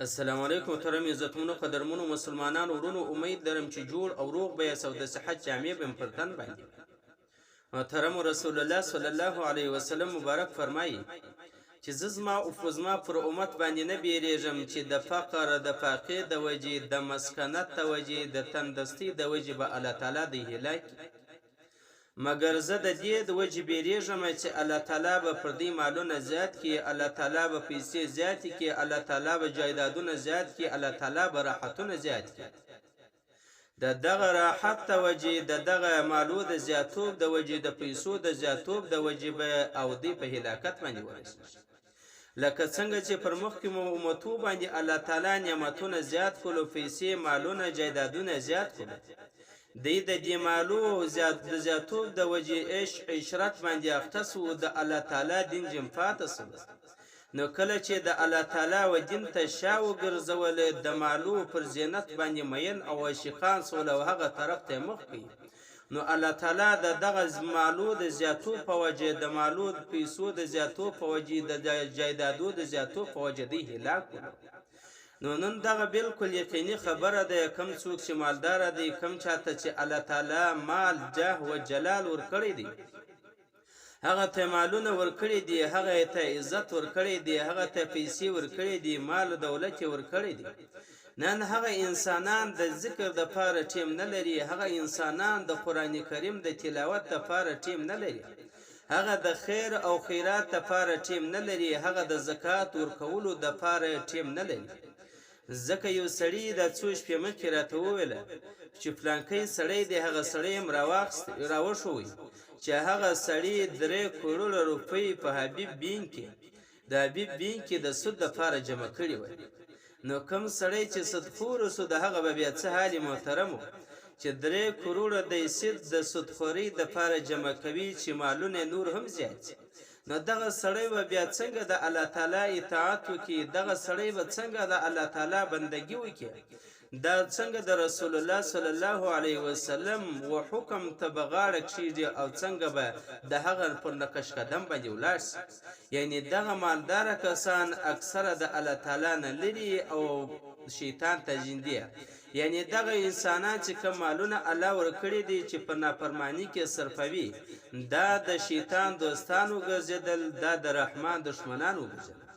السلام علیکم محترم عزتمنو قدرمنو مسلمانانو ورونو امید لرم چې جوړ او روغ به یاست او د صحت جامې به پر تن باندې محترم رسول الله صلی الله علیه وسلم مبارک فرمایي چې زما پر امت باندې نه بیریږم چې د فقر د فاقې د وجې د مسکنت د وجې د تندستۍ د وجې به الله تعالی د هلاک مګر زه د دې د وجې بیریږم چې الله تعالی به پر دې مالونه زیات کړي، الله تعالی به پیسې زیاتې کړي، الله تعالی به جایدادونه زیات کړي، الله تعالی به راحتونه زیات کړي. د دغه راحت د وجې د دغه مالو د زیاتوب د وجې د پیسو د زیاتوب د وجې به او دې په هلاکت باندې ورسېږي. لکه څنګه چې پر مخکې امتو باندې الله تعالی نعمتونه زیات کړلو، پیسې مالونه جایدادونه زیات کړلو، دی د دې مالو د زیاتوب د وجې عشرت باندې اخته سو، د الله تعالی دین جم پاته سو. نو کله چې د الله تعالی و دین ته شا وګرځول، د مالو پر زینت باندې مین او عاشقان سول او هغه طرف ته مخ کړي، نو الله تعالی د دغه مالو د زیاتوب په وجې د مالو د پیسو د زیاتوب په وجې د جایدادو د زیاتوب په وجې دی هلاک کړو. نو نن دغه بالکل یقیني خبره ده، کم څوک چې مالدار دی، کم چاته چې الله تعالی مال جاه و جلال ورکړی دی، هغه ته مالونه ورکړي دي، هغه ته عزت ورکړي دي، هغه ته پیسې ورکړي دي، مال دولت ورکړي دي. نن هغه انسانان د ذکر د پاره ټیم نه لري، هغه انسانان د قران کریم د تلاوت د پاره ټیم نه لري، هغه د خیر او خیرات د پاره ټیم نه لري، هغه د زکات ورکولو د پاره ټیم نه لري. ځکه یو سړی د څو شپې مخکې راته وویله چې فلانکی سړی دی، هغه سړی هم راوښوی چې هغه سړی 3 کروڑ روپۍ په حبیب بین کې د حبیب بین کې د سود دپاره جمع کړي وای. نو کوم سړی چې سودخور سو د هغه به بیا څه حال محترمو چې 3 کروڑ د سودخورۍ دپاره جمع کوي چې مالونه نور هم زیات. نو دغه سړی به بیا څنګه د الله تعالی اطاعت وکړي، دغه سړی به څنګه د الله تعالی بندګي وکړي، دا څنګه د رسول الله صلی الله علیه وسلم و حکم ته بغاړه کښیږي او څنګه به د هغه پر نقش قدم باندې ولاړ شي. یعنی دغه مالدار کسان اکثره د الله تعالی نه لري او شیطان ته جندي. یعنی دغه انسانان چې کوم مالونه الله ورکړي دي چې په نافرمانی کې صرفوي، دا د شیطان دوستانو ګرځیدل، دا د رحمان دشمنانو ګرځیدل.